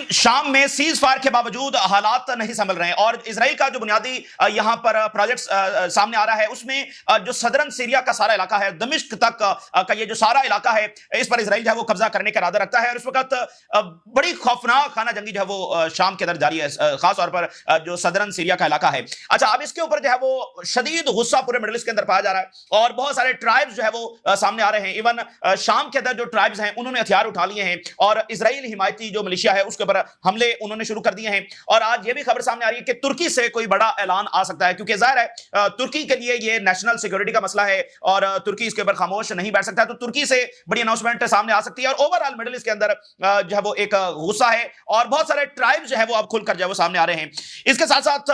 شام میں cease fire کے باوجود حالات نہیں سنبھل رہے ہیں اور اسرائیل کا جو بنیادی یہاں پر پروجیکٹ سامنے آ رہا ہے اس میں جو صدرن سیریا کا سارا علاقہ ہے، دمشق تک کا یہ جو سارا علاقہ ہے، اس پر اسرائیل جو ہے وہ قبضہ کرنے کا ارادہ رکھتا ہے اور اس وقت بڑی خوفناک خانہ جنگی جو ہے وہ شام کے اندر جاری ہے، خاص طور پر جو صدرن سیریا کا علاقہ ہے۔ اچھا، اب اس کے اوپر جو ہے وہ شدید غصہ پورے مڈل ایسٹ کے اندر پایا جا رہا ہے اور بہت سارے ٹرائبز جو ہے وہ سامنے آ رہے ہیں۔ ایون شام کے اندر جو ٹرائبز ہیں انہوں نے ہتھیار اٹھا لیے ہیں اور اسرائیل حمایتی جو ملیشیا ہے اس کے اوپر حملے انہوں نے شروع کر دیے ہیں۔ اور آج یہ بھی خبر سامنے آ رہی ہے کہ ترکی سے کوئی بڑا اعلان آ سکتا ہے، کیونکہ ظاہر ہے ترکی کے لیے یہ نیشنل سیکورٹی کا مسئلہ ہے اور ترکی اس کے اوپر خاموش نہیں بیٹھ سکتا، تو ترکی سے بڑی اناؤنسمنٹ سامنے آ سکتی ہے۔ اور اوور آل مڈل ایسٹ کے اندر جو ہے وہ ایک غصہ ہے اور بہت سارے ٹرائب جو ہے وہ اب کھل کر جو ہے وہ سامنے آ رہے ہیں۔ اس کے ساتھ ساتھ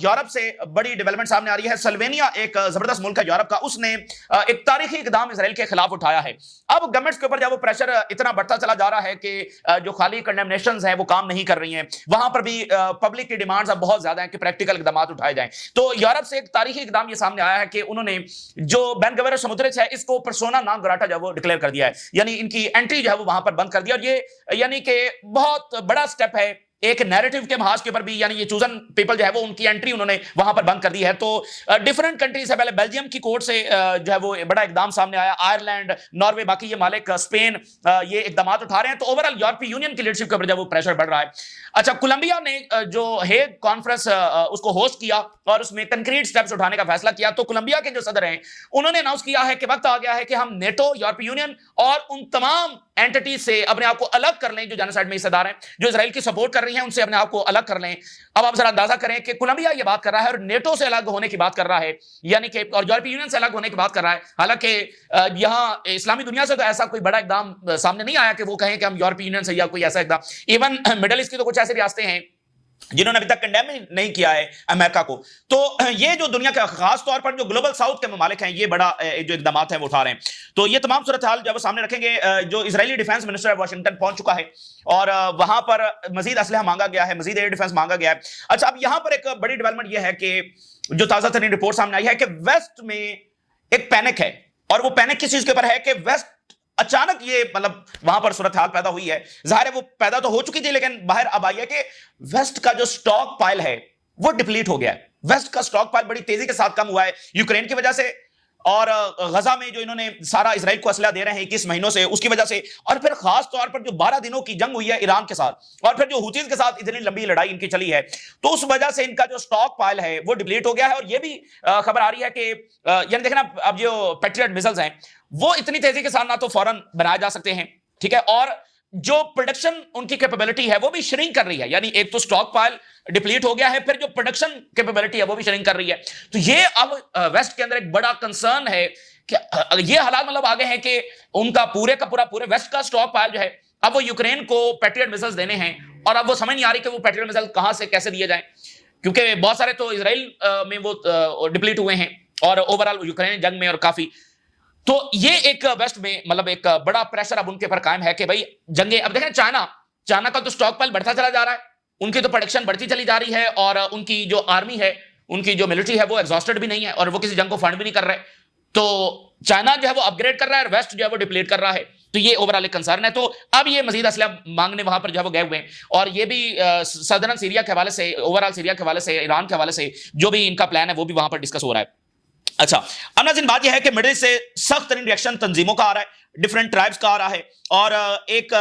یورپ سے بڑی ڈیولپمنٹ سامنے آ رہی ہے۔ سلوینیا ایک زبردست ملک ہے یورپ کا، اس نے ایک تاریخی اقدام اسرائیل کے خلاف اٹھایا ہے۔ اب گورنمنٹس کے اوپر جو ہے وہ پریشر اتنا بڑھتا چلا جا رہا ہے کہ جو خالی کنڈیمنیشنز ہیں وہ کام نہیں کر رہی ہیں، وہاں پر بھی پبلک کی ڈیمانڈز اب بہت زیادہ ہیں کہ پریکٹیکل اقدامات اٹھائے جائیں۔ تو یورپ سے ایک تاریخی اقدام یہ سامنے آیا ہے کہ انہوں نے جو بین گورنر سموترچ ہے اس کو پرسونا نان گراٹا جو ہے وہ ڈکلیئر کر دیا ہے، یعنی ان کی انٹری جو ہے وہ وہاں پر بند کر دیا، اور یہ یعنی کہ بہت بڑا سٹیپ ہے ایک نیریٹو کے محاذ کے اوپر بھی، یعنی یہ چوزن پیپل جو ہے وہ ان کی انٹری انہوں نے وہاں پر بند کر دی ہے۔ تو ڈیفرنٹ کنٹریز سے، پہلے بیلجیم کی کورٹ سے جو ہے وہ بڑا اقدام سامنے آیا، آئرلینڈ، ناروے، باقی یہ مالک، اسپین، یہ اقدامات اٹھا رہے ہیں۔ تو اوورآل یورپی یونین کی لیڈرشپ کے اوپر جو ہے وہ پریشر بڑھ رہا ہے۔ اچھا، کولمبیا نے جو ہیگ کانفرنس اس کو ہوسٹ کیا اور اس میں کنکریٹ سٹیپس اٹھانے کا فیصلہ کیا، تو کولمبیا کے جو صدر ہیں انہوں نے اناؤنس کیا ہے کہ وقت آ گیا ہے کہ ہم نیٹو، یورپی یونین اور ان تمام اینٹیز سے اپنے آپ کو الگ کر لیں جو جینوسائیڈ میں حصہ دار ہیں، جو اسرائیل کی سپورٹ کر رہی ہیں، ان سے اپنے آپ کو الگ کر لیں۔ اب آپ ذرا اندازہ کریں کہ کولمبیا یہ بات کر رہا ہے اور نیٹو سے الگ ہونے کی بات کر رہا ہے، یعنی کہ اور یورپی یونین سے الگ ہونے کی بات کر رہا ہے۔ حالانکہ یہاں اسلامی دنیا سے تو ایسا کوئی بڑا اقدام سامنے نہیں آیا کہ وہ کہیں کہ ہم یورپی یونین سے یا کوئی ایسا اقدام، ایون مڈل ایسٹ کی تو کچھ ایسی ریاستیں ہیں جنہوں نے ابھی تک کنڈیم نہیں کیا ہے امریکہ کو۔ تو یہ جو دنیا کے خاص طور پر جو گلوبل ساؤتھ کے ممالک ہیں یہ بڑا جو اقدامات ہیں وہ اٹھا رہے ہیں۔ تو یہ تمام صورتحال جب وہ سامنے رکھیں گے، جو اسرائیلی ڈیفنس منسٹر ہے واشنگٹن پہنچ چکا ہے اور وہاں پر مزید اسلحہ مانگا گیا ہے، مزید ایئر ڈیفنس مانگا گیا ہے۔ اچھا، اب یہاں پر ایک بڑی ڈیولپمنٹ یہ ہے کہ جو تازہ ترین رپورٹ سامنے آئی ہے کہ ویسٹ میں ایک پینک ہے، اور وہ پینک کس چیز کے اوپر ہے کہ ویسٹ اچانک یہ مطلب وہاں پر صورتحال پیدا ہوئی ہے۔ ظاہر ہے وہ پیدا تو ہو چکی تھی لیکن باہر اب آئی ہے کہ ویسٹ کا جو سٹاک پائل ہے وہ ڈپلیٹ ہو گیا ہے۔ ویسٹ کا سٹاک پائل بڑی تیزی کے ساتھ کم ہوا ہے یوکرین کی وجہ سے، اور غزہ میں جو انہوں نے سارا اسرائیل کو اسلحہ دے رہے ہیں 21 مہینوں سے، اس کی وجہ سے، اور پھر خاص طور پر جو 12 دنوں کی جنگ ہوئی ہے ایران کے ساتھ، اور پھر جو ہوتیز کے ساتھ اتنی لمبی لڑائی ان کی چلی ہے، تو اس وجہ سے ان کا جو سٹاک پائل ہے وہ ڈپلیٹ ہو گیا ہے۔ اور یہ بھی خبر آ رہی ہے کہ یعنی دیکھنا اب جو پیٹریٹ میزائلز ہیں وہ اتنی تیزی کے ساتھ نہ تو فوراً بنائے جا سکتے ہیں، ٹھیک ہے، اور جو پروڈکشن ان کی کیپیبلٹی ہے وہ بھی شرنک کر رہی ہے، یعنی ایک تو سٹاک پائل ڈپلیٹ ہو گیا ہے، پھر جو پروڈکشن کیپیبلٹی ہے وہ بھی شرنک کر رہی ہے۔ تو یہ اب ویسٹ کے اندر ایک بڑا کنسرن ہے کہ یہ حالات مطلب آگے ہیں کہ ان کا پورے ویسٹ کا سٹاک پائل جو ہے اب وہ یوکرین کو پیٹریٹ میزائلز دینے ہیں، اور اب وہ سمجھ نہیں آ رہی کہ وہ پیٹریٹ میزائل کہاں سے کیسے دیے جائیں، کیونکہ بہت سارے تو اسرائیل میں وہ ڈپلیٹ ہوئے ہیں اور اوورآل یوکرین جنگ میں اور کافی۔ تو یہ ایک ویسٹ میں مطلب ایک بڑا پریشر اب ان کے اوپر قائم ہے کہ بھائی جنگیں، اب دیکھیں چائنا کا تو سٹاک پائل بڑھتا چلا جا رہا ہے، ان کی تو پروڈکشن بڑھتی چلی جا رہی ہے، اور ان کی جو آرمی ہے، ان کی جو ملٹری ہے وہ ایگزاسٹڈ بھی نہیں ہے، اور وہ کسی جنگ کو فنڈ بھی نہیں کر رہے۔ تو چائنا جو ہے وہ اپ گریڈ کر رہا ہے اور ویسٹ جو ہے وہ ڈپلیٹ کر رہا ہے۔ تو یہ اوورآل ایک کنسرن ہے۔ تو اب یہ مزید اسلحہ مانگنے وہاں پر جو ہے وہ گئے ہوئے ہیں، اور یہ بھی سدرن سیریا کے حوالے سے، اوورآل سیریا کے حوالے سے، ایران کے حوالے سے جو بھی ان کا پلان ہے وہ بھی وہاں پر ڈسکس ہو رہا ہے۔ اچھا، اب ناظرین بات یہ ہے کہ مڈل ایسٹ سے سخت ترین ریئیکشن تنظیموں کا آ رہا ہے، ڈفرینٹ ٹرائبس کا آ رہا ہے، اور ایک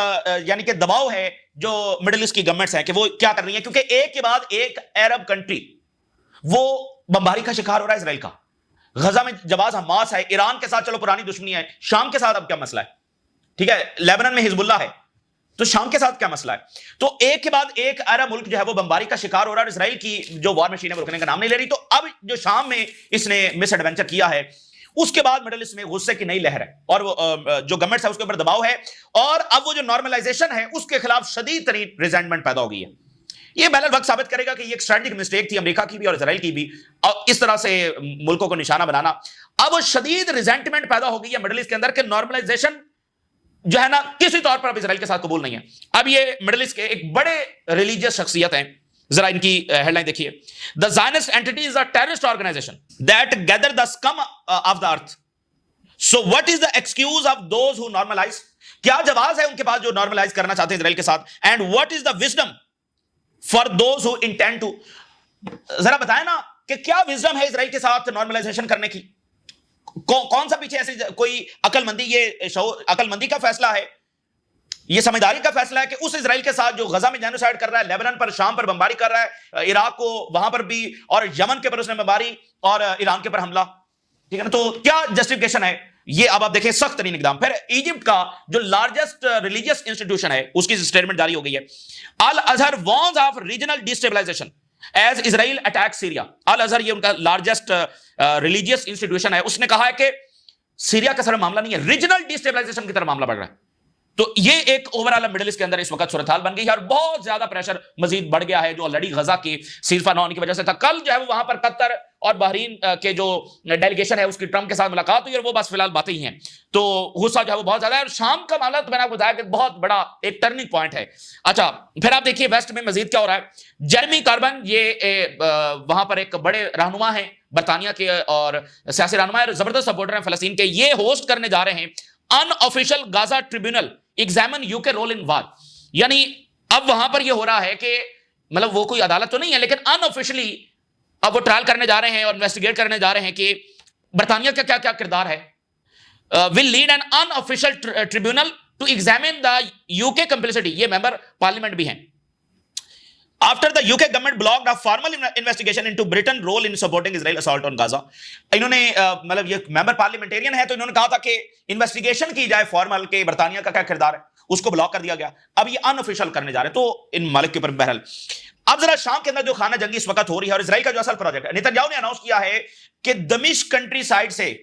یعنی کہ دباؤ ہے جو مڈل ایسٹ کی گورنمنٹس ہیں کہ وہ کیا کر رہی ہیں، کیونکہ ایک کے بعد ایک عرب کنٹری وہ بمباری کا شکار ہو رہا ہے اسرائیل کا۔ غزہ میں جواز حماس ہے، ایران کے ساتھ چلو پرانی دشمنی ہے، شام کے ساتھ اب کیا مسئلہ ہے، ٹھیک ہے، لیبنان میں حزب اللہ ہے، تو شام کے ساتھ کیا مسئلہ ہے۔ تو ایک کے بعد ایک عرب ملک جو ہے وہ بمباری کا شکار ہو رہا ہے، اور اسرائیل کی جو وار مشین ہے وہ رکنے کا نام نہیں لے رہی۔ تو اب جو شام میں اس نے مس ایڈونچر کیا ہے، اس کے بعد مڈل ایسٹ میں غصے کی نئی لہر ہے، اور وہ جو گورنمنٹ ہے اس کے اوپر دباؤ ہے، اور اب وہ جو نارملائزیشن ہے اس کے خلاف شدید ترین ریزنٹمنٹ پیدا ہو گئی ہے۔ یہ بہرحال وقت ثابت کرے گا کہ یہ ایک اسٹریٹجک مسٹیک تھی امریکہ کی بھی اور اسرائیل کی بھی، اور اس طرح سے ملکوں کو نشانہ بنانا۔ اب شدید ریزنٹمنٹ پیدا ہو گئی ہے مڈل ایسٹ کے اندر کہ نارملائزیشن جو ہے نا کسی طور پر اب اسرائیل کے ساتھ قبول نہیں ہے۔ اب یہ مڈل ایسٹ کے ایک بڑے ریلیجیس شخصیت ہیں، ذرا ان کی ہیڈ لائن دیکھیے، The Zionist entity is a terrorist organization that gather the scum of the earth. So what is the excuse of those who normalize؟ کیا جواز ہے ان کے پاس جو نارملائز کرنا چاہتے ہیں اسرائیل کے ساتھ؟ And what is the wisdom for those who intend to, ذرا بتائیں نا کہ کیا وزڈم ہے اسرائیل کے ساتھ نارملائزیشن کرنے کی؟ کون سا پیچھے ایسی کوئی عقل مندی، یہ عقل مندی کا فیصلہ ہے، یہ سمجھداری کا فیصلہ ہے کہ اس اسرائیل کے ساتھ جو غزہ میں جینوسائیڈ کر رہا ہے، لیبنان پر، شام پر بمباری کر رہا ہے، عراق کو وہاں پر بھی، اور یمن کے پر اس نے بمباری، اور ایران کے پر حملہ، ٹھیک ہے نا؟ تو کیا جسٹیفیکیشن ہے یہ؟ اب آپ دیکھیں سخت ترین اقدام۔ پھر ایجپٹ کا جو لارجسٹ ریلیجیس انسٹیٹیوشن ہے اس کی سٹیٹمنٹ جاری ہو گئی ہے، Al Azhar warns of regional destabilisation as Israel attack Syria. Al Azhar یہ ان کا لارجسٹ ریلیجیس انسٹیٹیوشن ہے، اس نے کہا ہے کہ سیریا کا صرف معاملہ نہیں ہے، ریجنل ڈیسٹیبلائزیشن کی طرف معاملہ بڑھ رہا ہے۔ تو یہ ایک اوورال مڈل ایسٹ کے اندر اس وقت صورتحال بن گئی ہے، اور بہت زیادہ پریشر مزید بڑھ گیا ہے جو آلریڈی غزہ کی سیزفائر نہ ہونے کی وجہ سے تھا۔ کل جو ہے وہ وہاں پر قطر اور بحرین کے جو ڈیلیگیشن ہے اس کی ٹرمپ کے ساتھ ملاقات ہوئی، اور وہ بس فی الحال باتیں ہی ہیں، تو غصہ جو ہے وہ بہت زیادہ ہے۔ اور شام کا معاملہ تو میں نے آپ کو بتایا کہ بہت بڑا ایک ٹرننگ پوائنٹ ہے۔ اچھا پھر آپ دیکھیے ویسٹ میں مزید کیا ہو رہا ہے۔ جیرمی کاربن یہ وہاں پر ایک بڑے رہنما ہیں برطانیہ کے، اور سیاسی رہنما اور زبردست سپورٹر ہیں فلسطین کے، یہ ہوسٹ کرنے جا رہے ہیں unofficial Gaza tribunal examine U K role in war. یعنی اب وہاں پر یہ ہو رہا ہے کہ مطلب وہ کوئی عدالت تو نہیں ہے، لیکن ان آفیشلی اب وہ ٹرائل کرنے جا رہے ہیں اور انویسٹیگیٹ کرنے جا رہے ہیں کہ برطانیہ کا کیا کیا کردار ہے۔ Will lead an unofficial tribunal to examine the U K complicity, یہ ممبر پارلیمنٹ بھی ہیں۔ After the UK government blocked a formal investigation into Britain role in supporting Israel assault on Gaza، انہوں نے مطلب یہ ممبر parliamentarian ہے تو انہوں نے کہا تھا کہ انویسٹیگیشن کی جائے فارمل کہ برطانیہ کا کیا کردار ہے، اس کو بلاک کر دیا گیا۔ اب یہ ان آفیشیل کرنے جا رہے ہیں تو ان مالک کے اوپر بہرحال۔ اب ذرا شام کے اندر جو خانہ جنگی اس وقت ہو رہی ہے اور اسرائیل کا جو اصل پروجیکٹ ہے، نیتن یاہو نے اناؤنس کیا ہے کہ دمشق کنٹری سائڈ سے،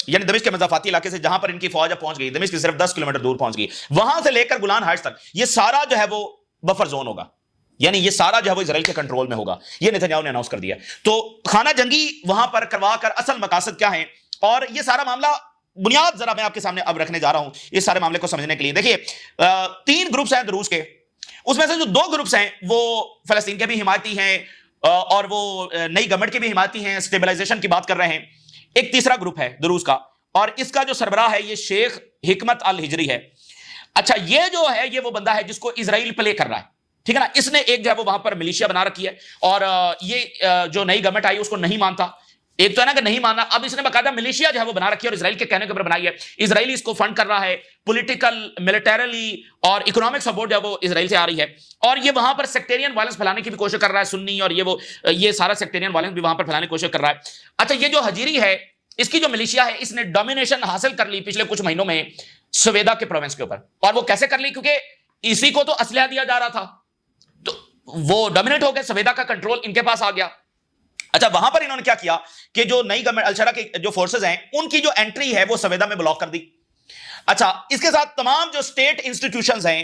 یعنی دمشق کے مضافاتی علاقے سے جہاں پر ان کی فوج پہنچ گئی، دمشق کی صرف 10 کلومیٹر دور پہنچ گئی، وہاں سے لے کر گولان ہائٹس تک یہ سارا جو ہے وہ بفر زون ہوگا، یعنی یہ سارا جو ہے وہ اسرائیل کے کنٹرول میں ہوگا، یہ نیتن یاہو نے اناؤنس کر دیا۔ تو خانہ جنگی وہاں پر کروا کر اصل مقاصد کیا ہیں، اور یہ سارا معاملہ بنیاد ذرا میں آپ کے سامنے اب رکھنے جا رہا ہوں اس سارے معاملے کو سمجھنے کے لیے۔ دیکھیے 3 گروپس ہیں دروز کے، اس میں سے جو 2 گروپس ہیں وہ فلسطین کے بھی حمایتی ہیں اور وہ نئی گورنمنٹ کے بھی حمایتی ہیں، اسٹیبلائزیشن کی بات کر رہے ہیں۔ ایک تیسرا گروپ ہے دروز کا، اور اس کا جو سربراہ ہے یہ شیخ حکمت الہجری ہے۔ اچھا یہ جو ہے یہ وہ بندہ ہے جس کو اسرائیل پلے کر رہا ہے، ٹھیک ہے نا؟ اس نے ایک جو ہے وہ وہاں پر ملیشیا بنا رکھی ہے، اور یہ جو نئی گورنمنٹ آئی اس کو نہیں مانتا۔ ایک تو ہے نا کہ نہیں ماننا، اب اس نے باقاعدہ ملیشیا جو ہے وہ بنا رکھی ہے اور اسرائیل کے کہنے کے اوپر بنائی ہے۔ اسرائیل اس کو فنڈ کر رہا ہے، پولیٹیکل، ملٹریلی اور اکنامک سپورٹ جو ہے وہ اسرائیل سے آ رہی ہے، اور یہ وہاں پر سیکٹیرین وائلنس پھیلانے کی بھی کوشش کر رہا ہے، سنی اور یہ سارا سیکٹیرین وائلنس بھی وہاں پر پھیلانے کی کوشش کر رہا ہے۔ اچھا یہ جو حجیری ہے اس کی جو ملیشیا ہے اس نے ڈومینیشن حاصل کر لی پچھلے کچھ مہینوں میں سویدا کے پروونس کے اوپر، اور وہ کیسے کر لی؟ کیونکہ اسی کو تو اسلحہ دیا جا رہا تھا، تو وہ ڈومینیٹ ہو گئے، سویدا کا کنٹرول ان کے پاس آ گیا۔ اچھا وہاں پر انہوں نے کیا کیا کہ جو نئی گورنمنٹ الشرا کے جو فورسز ہیں ان کی جو انٹری ہے وہ سویدا میں بلاک کر دی۔ اچھا اس کے ساتھ تمام جو اسٹیٹ انسٹیٹیوشنز ہیں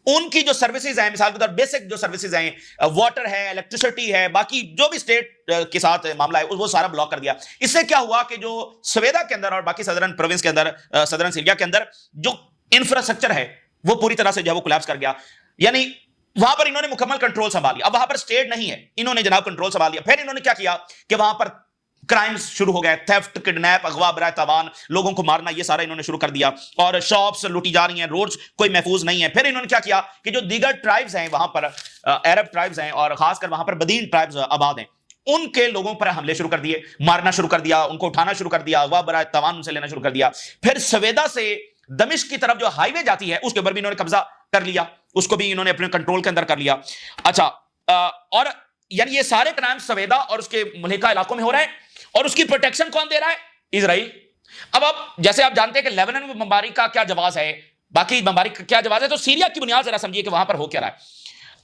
ان کی جو سروسز ہیں، مثال کے طور بیسک جو سروسز ہیں، واٹر ہے، الیکٹریسٹی ہے، باقی جو بھی اسٹیٹ کے ساتھ معاملہ ہے وہ سارا بلاک کر دیا۔ اس سے کیا ہوا کہ جو سویدا کے اندر اور باقی صدرن پروونس کے اندر، صدرن سیریا کے اندر جو انفراسٹرکچر ہے وہ پوری طرح سے جو ہے وہ کولیپس کر گیا، یعنی وہاں پر انہوں نے مکمل کنٹرول سنبھال لیا۔ اب وہاں پر اسٹیٹ نہیں ہے، انہوں نے جناب کنٹرول سنبھال لیا۔ پھر انہوں نے کیا کیا کہ وہاں پر کرائمز شروع ہو گئے، تھیفٹ، کڈنیپ، اغوا برائے تاوان، لوگوں کو مارنا، یہ سارا انہوں نے شروع کر دیا، اور شاپس لوٹی جا رہی ہیں، روڈز کوئی محفوظ نہیں ہے۔ پھر انہوں نے کیا کیا کہ جو دیگر ٹرائبز ہیں وہاں پر، عرب ٹرائبز ہیں اور خاص کر وہاں پر بدین ٹرائبز آباد ہیں، ان کے لوگوں پر حملے شروع کر دیے، مارنا شروع کر دیا، ان کو اٹھانا شروع کر دیا، اغوا برائے تاوان ان سے لینا شروع کر دیا۔ پھر سویدا سے دمشق کی طرف جو ہائی وے جاتی ہے اس کے اوپر بھی انہوں نے قبضہ کر لیا، اس کو بھی انہوں نے اپنے کنٹرول کے اندر کر لیا۔ اچھا اور یعنی یہ سارے کرائم سویدا اور اس کے ملحقہ علاقوں میں ہو رہے ہیں، اور اس کی پروٹیکشن کون دے رہا ہے؟ اسرائیل۔ اب جیسے آپ جانتے ہیں کہ لیبنان میں بمباری کا کیا جواز ہے، باقی بمباری کا کیا جواز ہے، تو سیریا کی بنیاد ذرا سمجھیے کہ وہاں پر ہو کیا رہا ہے۔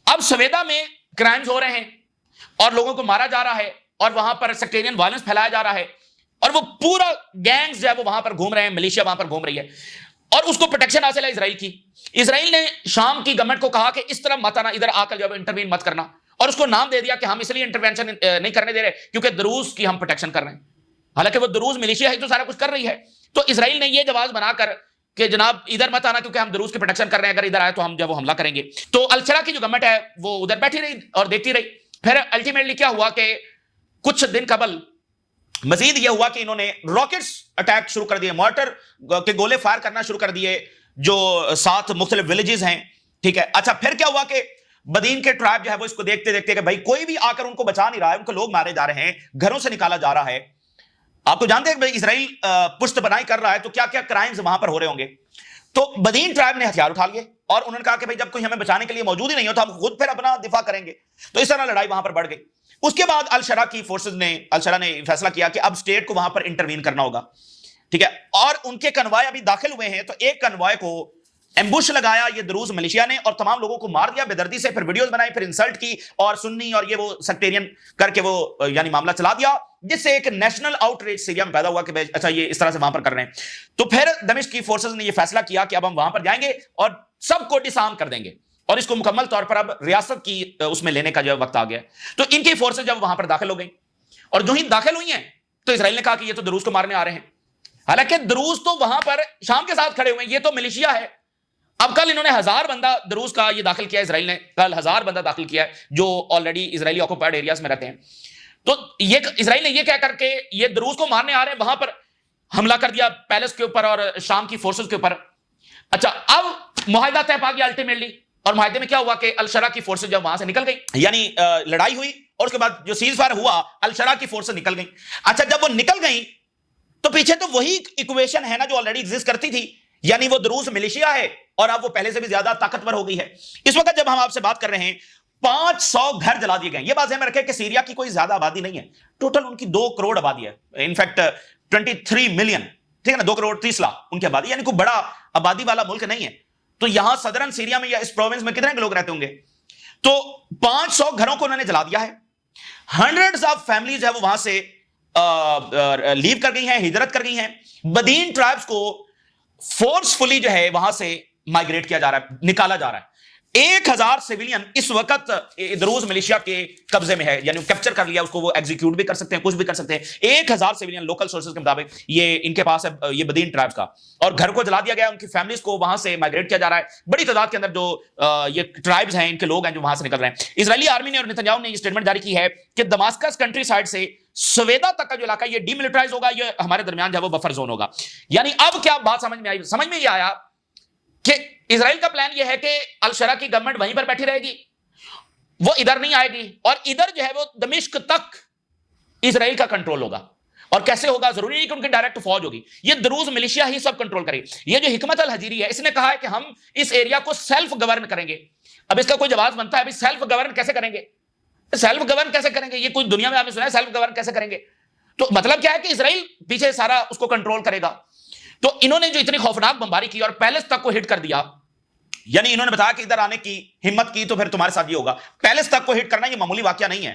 اب سویدا میں کرائمز ہو رہے ہیں اور لوگوں کو مارا جا رہا ہے، اور وہاں پر سیکٹیرین وائلنس پھیلایا جا رہا ہے، اور وہ پورا گینگز جو ہے وہ وہاں پر گھوم رہے ہیں، ملیشیا وہاں پر گھوم رہی ہے، اور اس کو پروٹیکشن حاصل ہے اسرائیل کی۔ اسرائیل نے شام کی گورنمنٹ کو کہا کہ اس طرح مت آنا، ادھر آ کر جو ہے انٹروین مت کرنا، اور اس کو نام دے دیا کہ ہم اس لیے انٹروینشن نہیں کرنے دے رہے کیونکہ دروز کی ہم پروٹیکشن کر رہے ہیں، حالانکہ وہ دروز ملیشیا ہے تو سارا کچھ کر رہی ہے۔ تو اسرائیل نے یہ جواز بنا کر کہ جناب ادھر مت آنا کیونکہ ہم دروز کی پروٹیکشن کر رہے ہیں، اگر ادھر آئے تو ہم جب وہ حملہ کریں گے۔ تو الشرا کی جو گورنمنٹ ہے وہ ادھر بیٹھی رہی اور دیکھتی رہی۔ پھر الٹیمیٹلی کیا ہوا کہ کچھ دن قبل مزید یہ ہوا کہ انہوں نے راکٹس اٹیک شروع کر دیے، مارٹر کے گولے فائر کرنا شروع کر دیے جو 7 مختلف ولیجز ہیں. ٹھیک ہے. اچھا پھر کیا ہوا کہ بدین کے ٹرائب جو ہے وہ اس کو دیکھتے دیکھتے کہ بھائی کوئی بھی آ کر ان کو بچا نہیں رہا ہے, ان کو لوگ مارے جا رہے ہیں, گھروں سے نکالا جا رہا ہے. آپ تو جانتے ہیں کہ اسرائیل پشت بنائی کر رہا ہے تو کیا کیا کرائمز وہاں پر ہو رہے ہوں گے. تو بدین ٹرائب نے ہتھیار اٹھا لیے اور انہوں نے کہا کہ بھائی جب کوئی ہمیں بچانے کے لیے موجود ہی نہیں ہو تو ہم خود پھر اپنا دفاع کریں گے. تو اس طرح لڑائی وہاں پر بڑھ گئی. اس کے بعد الشرا کی فورسز نے فیصلہ کیا کہ اب اسٹیٹ کو وہاں پر انٹروین کرنا ہوگا. ٹھیک ہے. اور ان کے کنوائے ابھی داخل ہوئے ہیں, تو ایک کنوائے کو ایمبوش لگایا یہ دروز ملیشیا نے اور تمام لوگوں کو مار دیا بے دردی سے, پھر ویڈیوز بنائی, پھر انسلٹ کی اور سنی اور یہ وہ سیکٹیرین کر کے وہ یعنی معاملہ چلا دیا, جس سے ایک نیشنل آؤٹ ریچ سیریا میں پیدا ہوا کہ اچھا یہ اس طرح سے وہاں پر کر رہے ہیں. تو پھر دمشق کی فورسز نے یہ فیصلہ کیا کہ اب ہم وہاں پر جائیں گے اور سب کو ڈسارم کر دیں گے اور اس کو مکمل طور پر اب ریاست کی اس میں لینے کا جو وقت آ گیا. تو ان کی فورسز جب وہاں پر داخل ہو گئی اور جو ہی داخل ہوئی ہیں تو اسرائیل نے کہا کہ یہ تو دروز کو مارنے آ رہے ہیں. حالانکہ دروز تو وہاں پر شام کے ساتھ کھڑے ہوئے ہیں, یہ تو ملیشیا ہے. اب کل انہوں نے 1000 بندہ دروز کا یہ داخل کیا, اسرائیل نے کل 1000 بندہ داخل کیا ہے جو آلریڈی اسرائیلی آکوپائڈ ایریاز میں رہتے ہیں. تو یہ اسرائیل نے یہ کہہ کر کے یہ دروز کو مارنے آ رہے ہیں, وہاں پر حملہ کر دیا پیلس کے اوپر اور شام کی فورسز کے اوپر. اچھا اب معاہدہ طے پا گیا الٹیمیٹلی, اور معاہدے میں کیا ہوا کہ الشرا کی فورسز جب وہاں سے نکل گئی یعنی لڑائی ہوئی اور اس کے بعد جو سیز فائر ہوا الشرا کی فورسز نکل گئی. اچھا جب وہ نکل گئی تو پیچھے تو وہی ایکویشن ہے نا جو آلریڈی ایگزسٹ کرتی تھی, یعنی وہ دروز ملیشیا ہے اور اب وہ پہلے سے بھی زیادہ طاقتور ہو گئی ہے. اس وقت جب ہم آپ سے بات کر رہے ہیں 500 گھر جلا دیے گئے. یہ بات ذہن میں رکھیں کہ سیریا کی کوئی زیادہ آبادی نہیں ہے, ٹوٹل ان کی 2 کروڑ آبادی ہے, انفیکٹ 23 ملین. ٹھیک ہے نا, 2 کروڑ 30 لاکھ ان کی آبادی, یعنی کوئی بڑا آبادی والا ملک نہیں ہے. تو یہاں صدرن سیریا میں یا اس پروونس میں کتنے لوگ رہتے ہوں گے؟ تو 500 گھروں کو انہوں نے جلا دیا ہے. ہنڈریڈز آف فیملیز ہے وہ وہاں سے لیو کر گئی ہیں, ہجرت کر گئی ہیں. بدین ٹرائبز کو فورسفلی جو ہے وہاں سے مائگریٹ کیا جا رہا ہے, نکالا جا رہا ہے. 1000 سیویلین اس وقت دروز ملیشیا کے قبضے میں ہے, یعنی کیپچر کر لیا اس کو, وہ ایگزیکیوٹ بھی کر سکتے ہیں, کچھ بھی کر سکتے ہیں. 1000 سیویلین لوکل سورسز کے مطابق یہ ان کے پاس ہے, یہ بدین ٹرائبز کا. اور گھر کو جلا دیا گیا, ان کی فیملیز کو وہاں سے مائگریٹ کیا جا رہا ہے. بڑی تعداد کے اندر جو یہ ٹرائبز ہیں, ان کے لوگ ہیں جو وہاں سے نکل رہے ہیں. اسرائیلی آرمی نے اور نتنیاہو نے یہ اسٹیٹمنٹ جاری کی ہے کہ دماسکس کنٹری سائڈ سے سویدا تک کا جو علاقہ یہ ڈی ملٹرائز ہوگا, یہ ہمارے درمیان جو ہے وہ بفر زون ہوگا. یعنی اب کیا بات سمجھ میں آئی؟ سمجھ میں یہ آیا کہ اسرائیل کا پلان یہ ہے کہ الشرا کی گورنمنٹ وہیں پر بیٹھی رہے گی, وہ ادھر نہیں آئے گی, اور ادھر جو ہے وہ دمشق تک اسرائیل کا کنٹرول ہوگا. اور کیسے ہوگا؟ ضروری نہیں کہ ان کی ڈائریکٹ فوج ہوگی, یہ دروز ملیشیا ہی سب کنٹرول کرے. یہ جو حکمت الحجیری ہے, اس نے کہا ہے کہ ہم اس ایریا کو سیلف گورن کریں گے. اب اس کا کوئی جواز بنتا ہے, ابھی سیلف گورن کیسے کریں گے؟ سیلف گورن کیسے کریں گے؟ یہ کوئی دنیا میں آپ نے سنا ہے سیلف گورن کیسے کریں گے؟ تو مطلب کیا ہے کہ اسرائیل پیچھے سارا اس کو کنٹرول کرے گا. تو انہوں نے جو اتنی خوفناک بمباری کی اور پیلس تک کو ہٹ کر دیا, یعنی انہوں نے بتایا کہ ادھر آنے کی ہمت کی تو پھر تمہارے ساتھ یہ ہوگا. پیلس تک کو ہٹ کرنا یہ معمولی واقعہ نہیں ہے.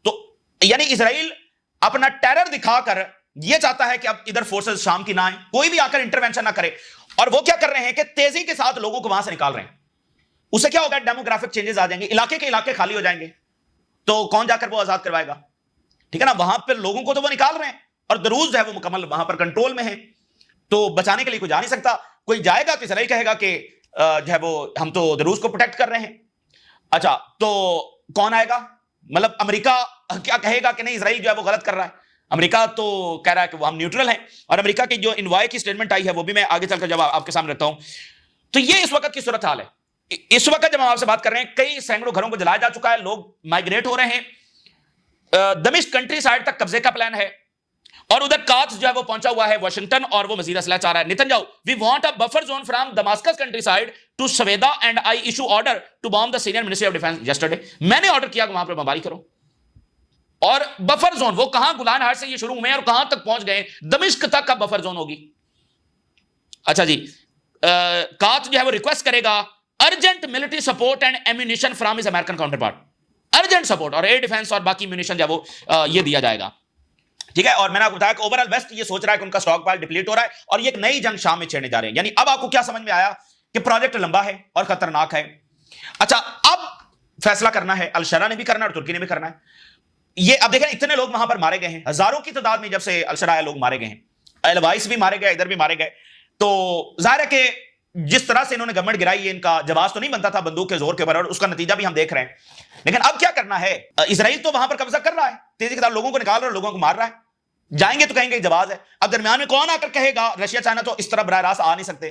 تو یعنی اسرائیل اپنا ٹیرر دکھا کر یہ چاہتا ہے کہ اب ادھر فورسز شام کی نہ آئیں, کوئی بھی آ کر انٹرونشن نہ کرے. اور وہ کیا کر رہے ہیں کہ تیزی کے ساتھ لوگوں کو وہاں سے نکال رہے ہیں. اس سے کیا ہوگا؟ ڈیموگرافک چینجز آ جائیں گے, علاقے کے علاقے خالی ہو جائیں گے, تو کون جا کر وہ آزاد کروائے گا؟ ٹھیک ہے نا, وہاں پہ لوگوں کو تو وہ نکال رہے ہیں اور دروز جو ہے وہ مکمل وہاں پر کنٹرول میں ہے. تو بچانے کے لیے کوئی جا نہیں سکتا. کوئی جائے گا تو اسرائیل کہے گا کہ جو ہے وہ ہم تو دروز کو پروٹیکٹ کر رہے ہیں. اچھا تو کون آئے گا؟ مطلب امریکہ کیا کہے گا کہ نہیں اسرائیل جو ہے وہ غلط کر رہا ہے؟ امریکہ تو کہہ رہا ہے کہ وہ ہم نیوٹرل ہیں. اور امریکہ کی جو انوائے کی سٹیٹمنٹ آئی ہے وہ بھی میں آگے چل کر جب آپ کے سامنے رکھتا ہوں. تو یہ اس وقت کی صورتحال ہے. اس وقت جب ہم آپ سے بات کر رہے ہیں کئی سینکڑوں گھروں کو جلایا جا چکا ہے, لوگ مائگریٹ ہو رہے ہیں, دمشق کنٹری سائڈ تک قبضے کا پلان ہے, اور ادھر کاتس جو ہے وہ پہنچا ہوا ہے واشنگٹن, اور وہ مزید اسلحہ چاہ رہا ہے. Netanyahu, we want a buffer zone from Damascus country side to Sweida and I issue order to bomb the senior ministry of defence yesterday. میں نے آرڈر کیا کہ وہاں پر بمباری کرو. اور بفر زون وہ کہاں گولان ہائٹ سے یہ شروع ہوئے اور کہاں تک پہنچ گئے؟ دمشق تک کا بفر زون ہوگی. اچھا جی, کات جو ہے وہ ریکویسٹ کرے گا urgent military support and ammunition from his American counterpart. Urgent support اور ایئر ڈیفنس اور باقی میونیشن جو ہے وہ یہ دیا جائے گا. ٹھیک ہے. اور میں نے آپ کو بتایا کہ اوور آل ویسٹ یہ سوچ رہا ہے کہ ان کا اسٹاک پائل ڈپلیٹ ہو رہا ہے اور یہ ایک نئی جنگ شام میں چھیڑنے جا رہے ہیں. یعنی اب آپ کو کیا سمجھ میں آیا کہ پروجیکٹ لمبا ہے اور خطرناک ہے. اچھا اب فیصلہ کرنا ہے, الشرا نے بھی کرنا ہے اور ترکی نے بھی کرنا ہے. یہ اب دیکھیں اتنے لوگ وہاں پر مارے گئے ہیں, ہزاروں کی تعداد میں جب سے الشرا آیا لوگ مارے گئے ہیں, الوائس بھی مارے گئے, ادھر بھی مارے گئے. تو ظاہر ہے کہ جس طرح سے انہوں نے گورنمنٹ گرائی ہے, ان کا جواز تو نہیں بنتا تھا بندوق کے زور کے اوپر, اور اس کا نتیجہ بھی ہم دیکھ رہے ہیں. لیکن اب کیا کرنا ہے؟ اسرائیل تو وہاں پر قبضہ کر رہا ہے, تیزی کے ساتھ لوگوں کو نکال رہا ہے, لوگوں کو مار رہا ہے. جائیں گے تو کہیں گے جواز ہے. اب درمیان میں کون آ کر کہے گا؟ رشیا چائنا تو اس طرح براہ راست آ نہیں سکتے.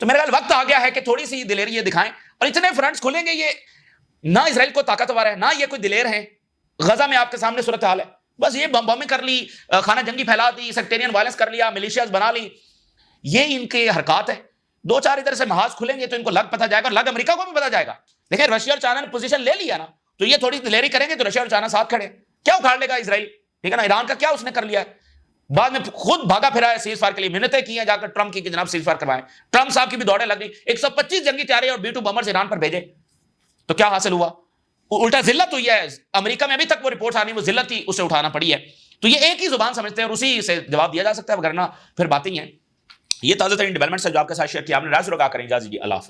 تو میرا خیال وقت آ گیا ہے کہ تھوڑی سی دلیری یہ دکھائیں، اور اتنے فرنٹس کھلیں گے، یہ نہ اسرائیل کو طاقتور ہے، نہ یہ کوئی دلیر ہے. غزہ میں آپ کے سامنے صورتحال ہے، بس یہ بمبیں کر لی، خانہ جنگی پھیلا دی، سیکٹیرین وائلنس کر لیا، ملیشیاز بنا لی، یہ ان کے حرکات ہے. دو چار ادھر سے محاذ کھلیں گے تو ان کو لگ پتہ جائے گا، اور لگ امریکہ کو بھی پتہ جائے گا. دیکھیں رشیا اور چائنا نے پوزیشن لے لیا نا، تو یہ تھوڑی دلیری کریں گے تو رشیا اور چائنا ساتھ کھڑے. کیا اکھاڑ لے گا اسرائیل؟ ٹھیک ہے نا، ایران کا کیا اس نے کر لیا ہے، بعد میں خود بھاگا پھرا ہے سیز فائر کے لیے، منتیں کی ہیں جا کر ٹرمپ کی کہ جناب سیز فائر کروائیں. ٹرمپ صاحب کی بھی دوڑیں لگ گئی، 125 جنگی طیارے اور B-2 بمبرز ایران پر بھیجے، تو کیا حاصل ہوا؟ الٹا ذلت ہوئی ہے. امریکہ میں ابھی تک وہ رپورٹس آنی، وہ ذلت ہی اسے اٹھانا پڑی ہے. تو یہ ایک ہی زبان سمجھتے ہیں اور اسی سے جواب دیا جا سکتا ہے، وگرنہ پھر باتیں ہیں. یہ تازہ ترین ڈیولپمنٹس ہے جو آپ کے ساتھ شیئر کیا. آپ نے رائے ضرور آگاہ کریں. اجازت دیجیے، اللہ حافظ.